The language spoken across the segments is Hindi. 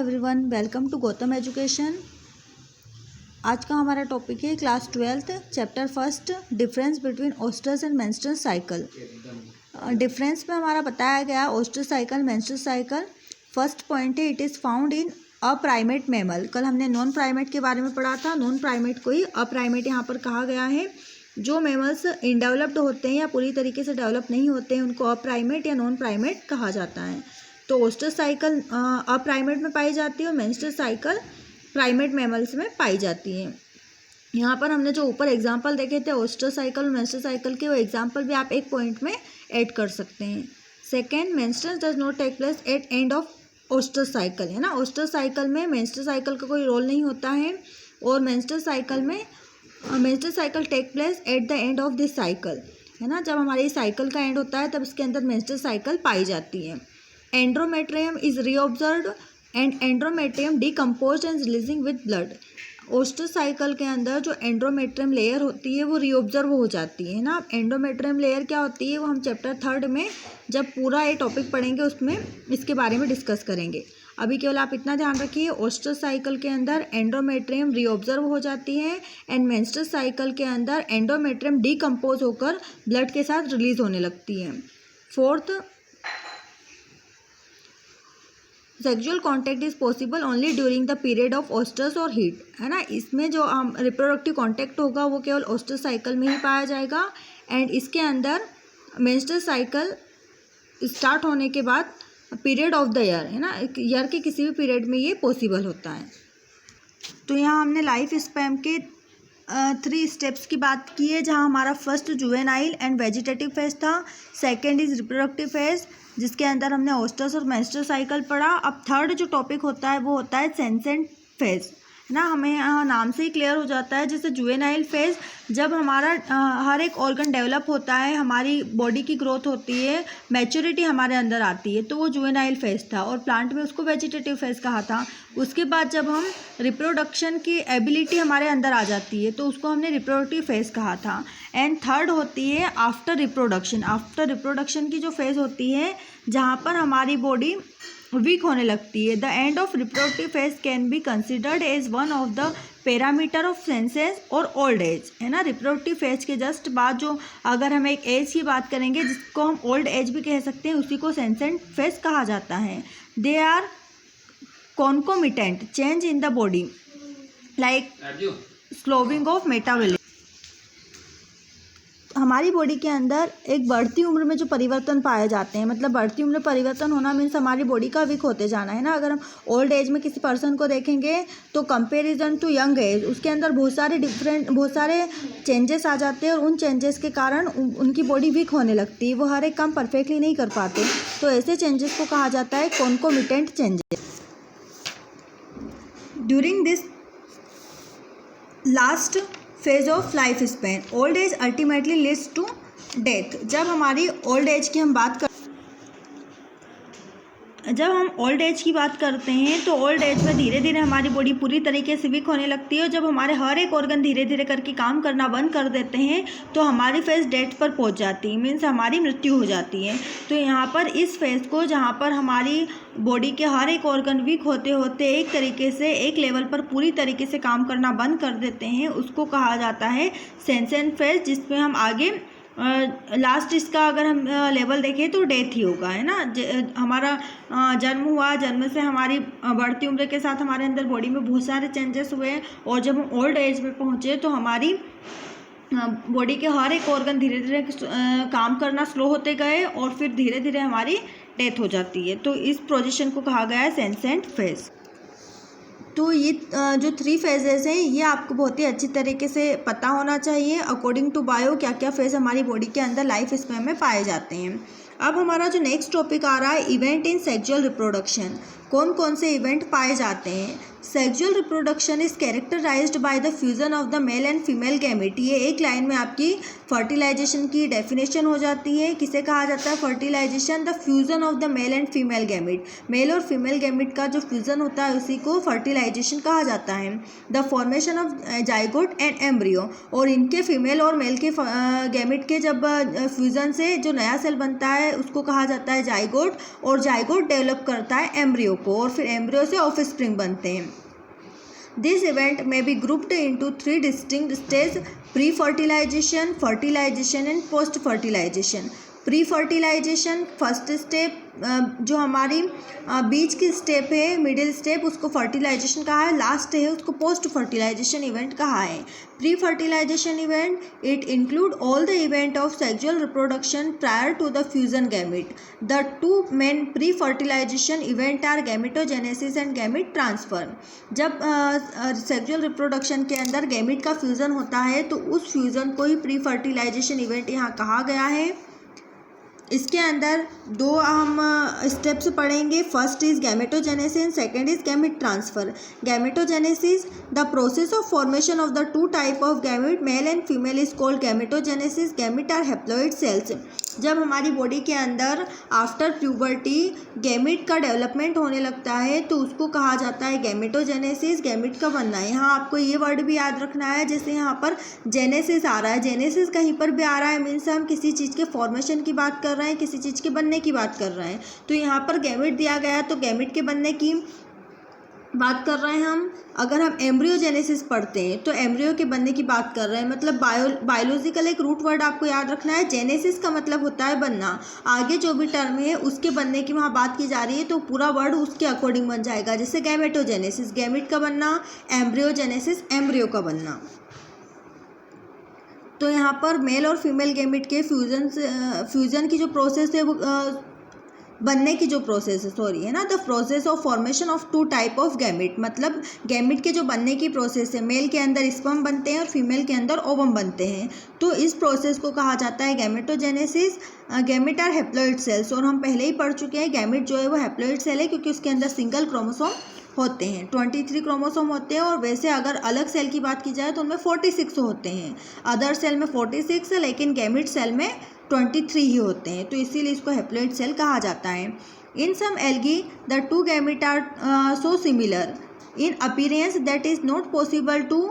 Everyone, welcome to Gautam education. आज का हमारा टॉपिक है class 12th chapter first, difference between oestrous and menstrual cycle. Difference में हमारा बताया गया oestrous cycle menstrual cycle. First point है, it is found in a primate mammal. कल हमने नॉन प्राइमेट के बारे में पढ़ा था, नॉन प्राइमेट को ही अप्राइमेट यहाँ पर कहा गया है। जो मैमल्स इनडेवलप्ड होते हैं या पूरी तरीके से डेवलप नहीं होते हैं उनको अप्राइमेट या नॉन प्राइमेट कहा जाता है। तो ओस्टर साइकिल अप्राइमेट में पाई जाती है और मेंस्ट्रुअल साइकिल प्राइमेट मैमल्स में पाई जाती है। यहाँ पर हमने जो ऊपर एग्जांपल देखे थे ओस्टर साइकिल और मेंस्ट्रुअल साइकिल के, वो एग्जांपल भी आप एक पॉइंट में ऐड कर सकते हैं। Second, menstrual does not take place at end of oestrous cycle, है ना। ओस्टर साइकिल में मेंस्ट्रुअल साइकिल का कोई रोल नहीं होता है और menstrual cycle take place at the end of this cycle, है ना। जब हमारी साइकिल का एंड होता है तब इसके अंदर मेंस्ट्रुअल साइकिल पाई जाती है। Endometrium is reabsorbed and endometrium decomposed and releasing with blood. Oestrous cycle के अंदर जो एंड्रोमेट्रियम लेयर होती है वो रीऑब्जर्व हो जाती है ना। एंड्रोमेट्रियम लेयर क्या होती है वो हम चैप्टर 3 में जब पूरा ये टॉपिक पढ़ेंगे उसमें इसके बारे में डिस्कस करेंगे। अभी केवल आप इतना ध्यान रखिए, ओस्टर साइकिल के अंदर एंड्रोमेट्रियम रीऑब्जर्व हो जाती है एंड मेंस्ट्रुअल साइकिल के अंदर एंड्रोमेट्रियम डिकम्पोज होकर ब्लड के साथ रिलीज होने लगती है। Fourth, sexual contact is possible only during the period of oysters और हीट, है ना। इसमें जो हम रिप्रोडक्टिव कॉन्टैक्ट होगा वो केवल ओस्टर साइकिल में ही पाया जाएगा एंड इसके अंदर मेंस्ट्रुअल साइकिल स्टार्ट होने के बाद पीरियड ऑफ द ईयर, है ना, ईयर के किसी भी पीरियड में ये पॉसिबल होता है। तो यहाँ हमने लाइफ स्पैन के 3 स्टेप्स की बात की है, जहाँ हमारा first juvenile and vegetative phase था। सेकेंड इज रिप्रोडक्टिव फेज जिसके अंदर हमने ओस्टर्स और मेंस्ट्रुअल साइकिल पढ़ा। अब थर्ड जो टॉपिक होता है वो होता है सेंसेंट फेज, है ना। हमें यहाँ नाम से ही क्लियर हो जाता है, जैसे जुवेनाइल फेज जब हमारा हर एक ऑर्गन डेवलप होता है, हमारी बॉडी की ग्रोथ होती है, मैच्योरिटी हमारे अंदर आती है, तो वो जुवेनाइल फेज था और प्लांट में उसको वेजिटेटिव फेज कहा था। उसके बाद जब हम रिप्रोडक्शन की एबिलिटी हमारे अंदर आ जाती है तो उसको हमने रिप्रोडक्टिव फेज कहा था। एंड थर्ड होती है आफ्टर रिप्रोडक्शन। आफ्टर रिप्रोडक्शन की जो फेज होती है जहाँ पर हमारी बॉडी वीक होने लगती है। The end of reproductive phase can be considered as one of the parameter of senses और ओल्ड एज, है ना। रिप्रोडक्टिव फेज के जस्ट बाद जो अगर हम एक एज की बात करेंगे जिसको हम ओल्ड एज भी कह सकते हैं, उसी को सेंसेंट फेज कहा जाता है। They are concomitant change in the body like slowing of metabolism. हमारी बॉडी के अंदर एक बढ़ती उम्र में जो परिवर्तन पाए जाते हैं, मतलब बढ़ती उम्र में परिवर्तन होना मीन्स हमारी बॉडी का वीक होते जाना, है ना। अगर हम ओल्ड एज में किसी पर्सन को देखेंगे तो कंपैरिजन टू यंग एज उसके अंदर बहुत सारे चेंजेस आ जाते हैं और उन चेंजेस के कारण उनकी बॉडी वीक होने लगती है, वो हर एक काम परफेक्टली नहीं कर पाते। तो ऐसे चेंजेस को कहा जाता है concomitant changes. During this last phase of life span old age ultimately leads to death. जब हम ओल्ड एज की बात करते हैं तो ओल्ड एज में धीरे धीरे हमारी बॉडी पूरी तरीके से वीक होने लगती है और जब हमारे हर एक ऑर्गन धीरे धीरे करके काम करना बंद कर देते हैं तो हमारी फेज डेथ पर पहुंच जाती है, मीन्स हमारी मृत्यु हो जाती है। तो यहाँ पर इस फेज को जहाँ पर हमारी बॉडी के हर एक ऑर्गन वीक होते होते एक तरीके से एक लेवल पर पूरी तरीके से काम करना बंद कर देते हैं, उसको कहा जाता है सेंसेंट फेज, जिसमें हम आगे लास्ट इसका अगर हम लेवल देखें तो डेथ ही होगा, है ना। हमारा जन्म हुआ, जन्म से हमारी बढ़ती उम्र के साथ हमारे अंदर बॉडी में बहुत सारे चेंजेस हुए और जब हम ओल्ड एज में पहुँचे तो हमारी बॉडी के हर एक ऑर्गन धीरे धीरे काम करना स्लो होते गए और फिर धीरे धीरे हमारी डेथ हो जाती है। तो इस पोजीशन को कहा गया है सेंसेंट फेज। तो ये जो 3 फेजेस हैं ये आपको बहुत ही अच्छी तरीके से पता होना चाहिए। अकॉर्डिंग टू बायो क्या क्या फेज हमारी बॉडी के अंदर लाइफ स्पैन में पाए जाते हैं। अब हमारा जो नेक्स्ट टॉपिक आ रहा है इवेंट इन सेक्सुअल रिप्रोडक्शन। कौन कौन से इवेंट पाए जाते हैं। Sexual reproduction is characterised by the fusion of the male and female gamete. ये एक लाइन में आपकी फर्टिलाइजेशन की डेफिनेशन हो जाती है। किसे कहा जाता है fertilisation? The fusion of the male and female gamete. Male और फीमेल गैमेट का जो फ्यूजन होता है उसी को फर्टिलाइजेशन कहा जाता है। The formation of zygote and embryo, और इनके फीमेल और मेल के गैमेट के जब फ्यूजन से जो नया सेल बनता है उसको कहा जाता है जाइगोट, और जाइगोट डेवलप करता है एम्ब्रियो को, और फिर एम्ब्रियो से ऑफस्प्रिंग बनते हैं। This event may be grouped into 3 distinct stages: pre-fertilization, fertilization and post-fertilization. Pre-fertilization first step, जो हमारी बीच की स्टेप है, मिडिल स्टेप, उसको फर्टिलाइजेशन कहा है। लास्ट है उसको पोस्ट फर्टिलाइजेशन इवेंट कहा है। Pre fertilisation event it include all the event of sexual reproduction prior to the fusion gamete. The two main pre fertilisation event are gametogenesis and gamete transfer. जब सेक्सुअल रिप्रोडक्शन के अंदर गैमेट का फ्यूजन होता है तो उस फ्यूजन को ही प्री फर्टिलाइजेशन इवेंट यहाँ कहा गया है। इसके अंदर दो हम स्टेप्स पढ़ेंगे। First is gametogenesis, second is gamete transfer. Gametogenesis, the process of formation of the two type of gamete male and female is called gametogenesis. Gamete are haploid cells. जब हमारी बॉडी के अंदर आफ्टर प्यूबर्टी गैमेट का डेवलपमेंट होने लगता है तो उसको कहा जाता है गैमेटोजेनेसिस, गैमेट का बनना। यहाँ आपको ये वर्ड भी याद रखना है, जैसे यहाँ पर जेनेसिस आ रहा है, जेनेसिस कहीं पर भी आ रहा है मीन्स हम किसी चीज़ के फॉर्मेशन की बात कर रहे हैं, किसी चीज़ के बनने की बात कर रहे हैं। तो यहाँ पर गैमेट दिया गया है तो गैमेट के बनने की बात कर रहे हैं हम। अगर हम एम्ब्रियोजेनेसिस पढ़ते हैं तो एम्ब्रियो के बनने की बात कर रहे हैं, मतलब बायोलॉजिकल एक रूट वर्ड आपको याद रखना है। जेनेसिस का मतलब होता है बनना। आगे जो भी टर्म है उसके बनने की वहाँ बात की जा रही है तो पूरा वर्ड उसके अकॉर्डिंग बन जाएगा। जैसे गैमेटोजेनेसिस गैमेट का बनना, एम्ब्रियोजेनेसिस एम्ब्रियो का बनना। तो यहाँ पर मेल और फीमेल गैमेट के फ्यूजन की जो प्रोसेस है वो बनने की जो प्रोसेस है ना, the process of formation of two type of gamete, मतलब गैमेट के जो बनने की प्रोसेस है, मेल के अंदर स्पर्म बनते हैं और फीमेल के अंदर ओवम बनते हैं। तो इस प्रोसेस को कहा जाता है gametogenesis. Gamete are haploid cells, और हम पहले ही पढ़ चुके हैं गैमेट जो है वो हैप्लॉइड सेल है क्योंकि उसके अंदर सिंगल क्रोमोसोम होते हैं। 23 क्रोमोसोम होते हैं, और वैसे अगर अलग सेल की बात की जाए तो उनमें 46 होते हैं। अदर सेल में 46 है लेकिन गैमेट सेल में 23 ही होते हैं, तो इसीलिए इसको हैप्लॉइड सेल कहा जाता है। In some algae the two gamete are so similar in appearance that is not possible to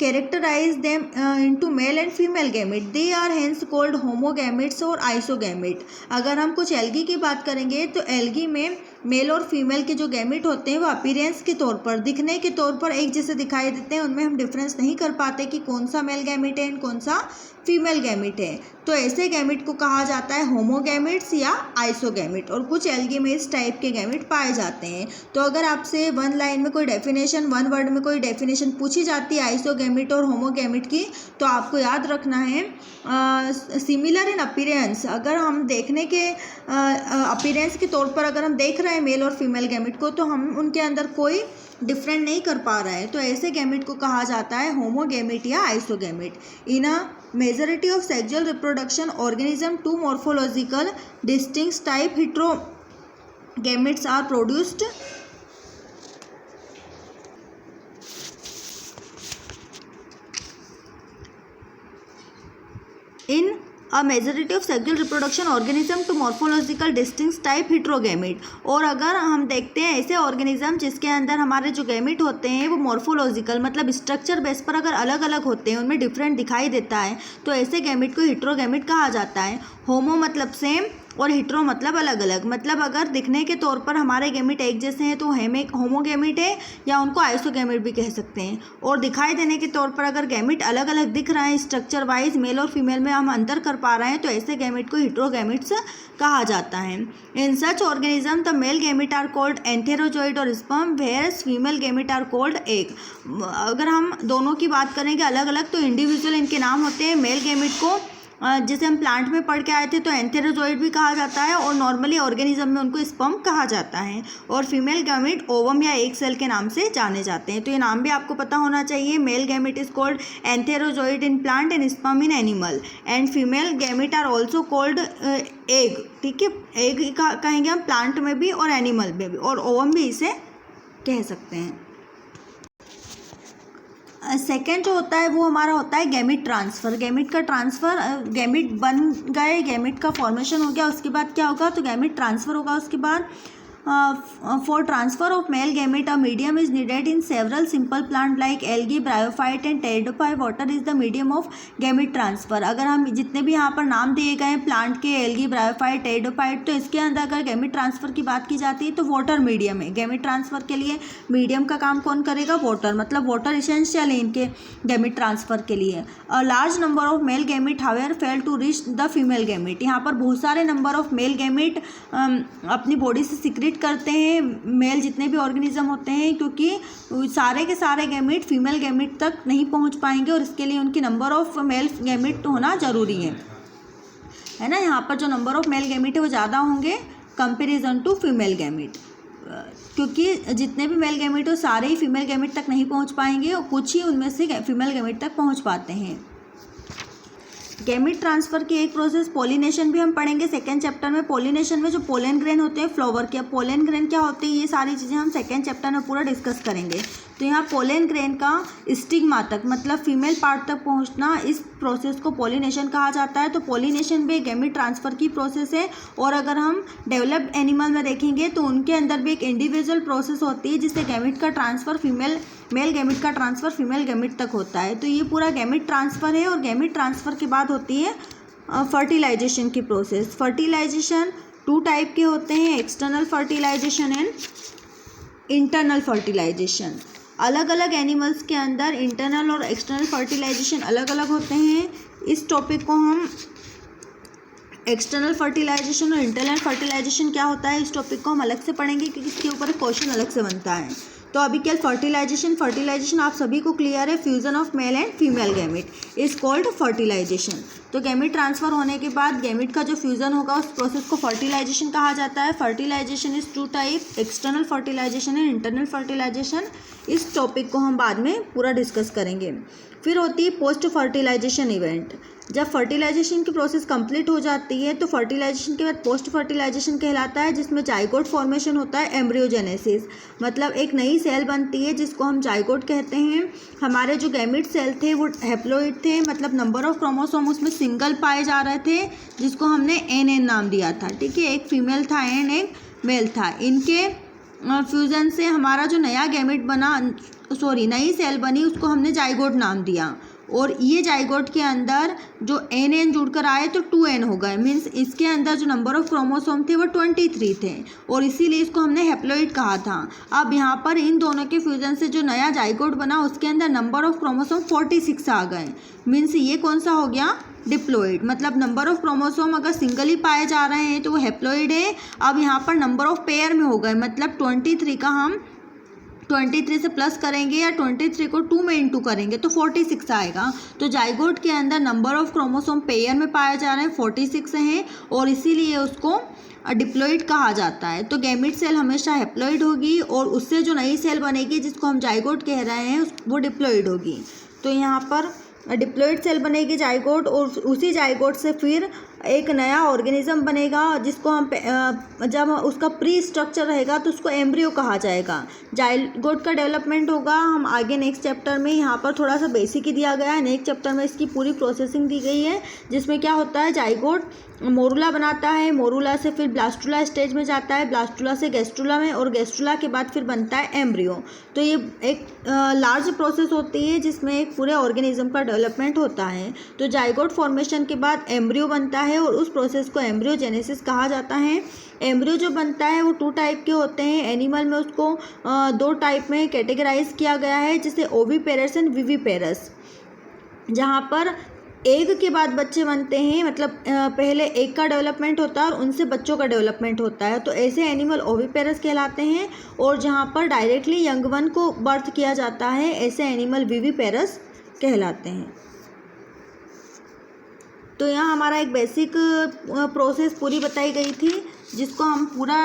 characterize them into male and female gamete. They are hence called homogametes और isogame। अगर हम कुछ एल्गी की बात करेंगे तो एल्गी में मेल और फीमेल के जो गैमेट होते हैं वो अपीयरेंस के तौर पर, दिखने के तौर पर एक जैसे दिखाई देते हैं। उनमें हम डिफरेंस नहीं कर पाते कि कौन सा मेल गैमेट है एंड कौन सा फीमेल गैमेट है। तो ऐसे गैमेट को कहा जाता है होमोगैमेट्स या आइसोगैमेट, और कुछ एल्गी में इस टाइप के गैमेट पाए जाते हैं। तो अगर आपसे वन लाइन में कोई डेफिनेशन, वन वर्ड में कोई डेफिनेशन पूछी जाती है आइसोगैमेट और होमोगैमेट की, तो आपको याद रखना है सिमिलर इन अपीयरेंस। अगर हम देखने के अपीयरेंस के तौर पर अगर हम देख रहे हैं मेल और फीमेल गैमेट को तो हम उनके अंदर कोई डिफरेंट नहीं कर पा रहा है, तो ऐसे गैमेट को कहा जाता है होमोगैमेट या isogamete. In a majority of sexual reproduction organism two morphological distinct type heterogametes are produced. In a majority of sexual reproduction organism two morphological distinct type heterogamete. और अगर हम देखते हैं ऐसे ऑर्गेनिज्म जिसके अंदर हमारे जो गैमेट होते हैं वो मॉर्फोलॉजिकल मतलब स्ट्रक्चर बेस पर अगर अलग अलग होते हैं, उनमें डिफरेंट दिखाई देता है, तो ऐसे गैमेट को हेटेरोगैमेट कहा जाता है। होमो मतलब सेम और हेटेरो मतलब अलग अलग, मतलब अगर दिखने के तौर पर हमारे गैमेट एक जैसे हैं तो होमोगैमेट है, या उनको आइसोगैमेट भी कह सकते हैं। और दिखाई देने के तौर पर अगर गैमेट अलग अलग दिख रहा है स्ट्रक्चर वाइज, मेल और फीमेल में हम अंतर कर पा रहे हैं, तो ऐसे गैमेट को हेटेरोगैमेट्स कहा जाता है। In such organism the male gamete are called antherozoid और sperm, whereas female gamete are called egg. अगर हम दोनों की बात करेंगे अलग अलग तो इंडिविजुअल इनके नाम होते हैं। मेल गैमेट को जैसे हम प्लांट में पढ़ के आए थे तो एंथेरोजॉइड भी कहा जाता है, और नॉर्मली ऑर्गेनिज्म में उनको स्पर्म कहा जाता है। और फीमेल गैमेट ओवम या एग सेल के नाम से जाने जाते हैं। तो ये नाम भी आपको पता होना चाहिए। Male gamete is called antherozoid in plant and sperm in animal, and female gamete are also called egg. ठीक है, एग कहेंगे हम प्लांट में भी और एनिमल में भी, और ओवम भी इसे कह सकते हैं। सेकेंड जो होता है वो हमारा होता है गैमिट ट्रांसफ़र। गैमिट का ट्रांसफ़र, गैमिट बन गए, गैमिट का फॉर्मेशन हो गया, उसके बाद क्या होगा, तो गैमिट ट्रांसफ़र होगा। उसके बाद for transfer of male gamete a medium is needed in several simple plant like algae, bryophyte and pteridophyte. Water is the medium of gamete transfer. अगर हम जितने भी यहाँ पर नाम दिए गए हैं प्लांट के, एल्गी, ब्रायोफाइट, टेरिडोफाइट, तो इसके अंदर अगर गैमेट ट्रांसफर की बात की जाती है तो वाटर मीडियम है। गैमेट ट्रांसफर के लिए मीडियम का काम कौन करेगा, वाटर, मतलब वाटर इसेंशियल है इनके गैमेट ट्रांसफर के लिए। A large number of male gamete however fail to reach the female gamete. यहाँ पर बहुत सारे नंबर ऑफ मेल गैमेट अपनी बॉडी से सिक्रेट करते हैं, मेल जितने भी ऑर्गेनिज्म होते हैं, क्योंकि सारे के सारे गैमेट फीमेल गैमेट तक नहीं पहुंच पाएंगे और इसके लिए उनकी नंबर ऑफ मेल गैमेट होना ज़रूरी है ना। यहाँ पर जो नंबर ऑफ मेल गैमेट है वो ज़्यादा होंगे कंपेरिजन टू फीमेल गैमेट, क्योंकि जितने भी मेल गैमेट हो सारे ही फीमेल गैमेट तक नहीं पहुँच पाएंगे और कुछ ही उनमें से फीमेल गैमेट तक पहुँच पाते हैं। गैमेट ट्रांसफ़र की एक प्रोसेस पॉलिनेशन भी हम पढ़ेंगे सेकेंड चैप्टर में। पॉलिनेशन में जो पोलन ग्रेन होते हैं फ्लावर के, पोलन ग्रेन क्या होते हैं, ये सारी चीज़ें हम सेकेंड चैप्टर में पूरा डिस्कस करेंगे। तो यहाँ पोलन ग्रेन का स्टिग्मा तक, मतलब फीमेल पार्ट तक पहुँचना, इस प्रोसेस को पॉलिनेशन कहा जाता है। तो पॉलिनेशन भी गैमेट ट्रांसफ़र की प्रोसेस है। और अगर हम डेवलप्ड एनिमल में देखेंगे तो उनके अंदर भी एक इंडिविजुअल प्रोसेस होती है जिससे गैमेट का ट्रांसफ़र मेल गैमेट का ट्रांसफ़र फीमेल गैमेट तक होता है। तो ये पूरा गैमेट ट्रांसफ़र है। और गैमेट ट्रांसफ़र के बाद होती है फर्टिलाइजेशन की प्रोसेस। फर्टिलाइजेशन 2 टाइप के होते हैं, external fertilisation and internal fertilisation. अलग अलग एनिमल्स के अंदर इंटरनल और एक्सटर्नल फर्टिलाइजेशन अलग अलग होते हैं। इस टॉपिक को हम एक्सटर्नल फर्टिलाइजेशन और इंटरनल फर्टिलाइजेशन क्या होता है, इस टॉपिक को हम अलग से पढ़ेंगे क्योंकि इसके ऊपर क्वेश्चन अलग से बनता है। तो अभी क्या फर्टिलाइजेशन आप सभी को क्लियर है। Fusion of male and female gamete is called fertilisation. तो गैमेट ट्रांसफ़र होने के बाद गैमेट का जो फ्यूज़न होगा उस प्रोसेस को फर्टिलाइजेशन कहा जाता है। Fertilisation is 2 type, external fertilisation and internal fertilisation. इस टॉपिक को हम बाद में पूरा डिस्कस करेंगे। फिर होती है पोस्ट फर्टिलाइजेशन इवेंट। जब फर्टिलाइजेशन की प्रोसेस कंप्लीट हो जाती है तो फर्टिलाइजेशन के बाद पोस्ट फर्टिलाइजेशन कहलाता है, जिसमें जाइगोट फॉर्मेशन होता है, एम्ब्रियोजेनेसिस, मतलब एक नई सेल बनती है जिसको हम जाइगोट कहते हैं। हमारे जो गैमेट सेल थे वो हैप्लोइड थे, मतलब नंबर ऑफ क्रोमोसोम उसमें सिंगल पाए जा रहे थे, जिसको हमने एन नाम दिया था। ठीक है, एक फीमेल था एन, एक मेल था। इनके फ्यूज़न से हमारा जो नया गैमेट बना, नई सेल बनी, उसको हमने जाइगोट नाम दिया। और ये जाइगोट के अंदर जो एन जुड़कर आए तो 2n हो गए, मीन्स इसके अंदर जो नंबर ऑफ क्रोमोसोम थे वो 23 थे और इसीलिए इसको हमने हैप्लोइड कहा था। अब यहाँ पर इन दोनों के फ्यूजन से जो नया जाइगोट बना उसके अंदर नंबर ऑफ क्रोमोसोम 46 आ गए, मीन्स ये कौन सा हो गया, डिप्लॉइड। मतलब नंबर ऑफ क्रोमोसोम अगर सिंगल ही पाए जा रहे हैं तो वो हैप्लॉइड है। अब यहाँ पर नंबर ऑफ पेयर में हो गए, मतलब 23 का हम 23 से प्लस करेंगे या 23 को 2 में इंटू करेंगे तो 46 आएगा। तो जाइगोट के अंदर नंबर ऑफ क्रोमोसोम पेयर में पाए जा रहे हैं 46 हैं और इसीलिए उसको डिप्लॉइड कहा जाता है। तो गैमेट सेल हमेशा हैप्लॉइड होगी और उससे जो नई सेल बनेगी जिसको हम जाइगोट कह रहे हैं वो डिप्लॉइड होगी। तो यहाँ पर डिप्लॉइड सेल बनेगी जाइगोट और उसी जाइगोट से फिर एक नया ऑर्गेनिज्म बनेगा जिसको हम जब उसका प्री स्ट्रक्चर रहेगा तो उसको एम्ब्रियो कहा जाएगा। जाइगोट का डेवलपमेंट होगा हम आगे नेक्स्ट चैप्टर में, यहाँ पर थोड़ा सा बेसिक ही दिया गया है। नेक्स्ट चैप्टर में इसकी पूरी प्रोसेसिंग दी गई है जिसमें क्या होता है, जाइगोट मोरूला बनाता है, मोरूला से फिर ब्लास्टुला स्टेज में जाता है, ब्लास्टुला से गैस्ट्रुला में और गैस्ट्रुला के बाद फिर बनता है एम्ब्रियो। तो ये एक लार्ज प्रोसेस होती है जिसमें एक पूरे ऑर्गेनिज्म का डेवलपमेंट होता है। तो जाइगोट फॉर्मेशन के बाद एम्ब्रियो बनता है और उस प्रोसेस को एम्ब्रियोजेनेसिस कहा जाता है। एम्ब्रियो जो बनता है वो 2 टाइप के होते हैं। एनिमल में उसको 2 टाइप में कैटेगराइज किया गया है, जैसे ओविपेरस एंड विविपेरस, जहाँ पर एग के बाद बच्चे बनते हैं, मतलब पहले एग का डेवलपमेंट होता है और उनसे बच्चों का डेवलपमेंट होता है। तो ऐसे एनिमल ओविपेरस कहलाते हैं और जहाँ पर डायरेक्टली यंग वन को बर्थ किया जाता है ऐसे एनिमल विविपेरस कहलाते हैं। तो यहाँ हमारा एक बेसिक प्रोसेस पूरी बताई गई थी जिसको हम पूरा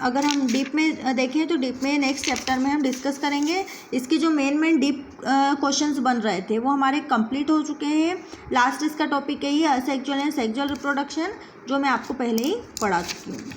अगर हम डीप में देखें तो डीप में नेक्स्ट चैप्टर में हम डिस्कस करेंगे। इसकी जो मेन डीप क्वेश्चंस बन रहे थे वो हमारे कंप्लीट हो चुके हैं। लास्ट इसका टॉपिक यही है, असेक्सुअल एंड सेक्सुअल रिप्रोडक्शन, जो मैं आपको पहले ही पढ़ा चुकी हूँ।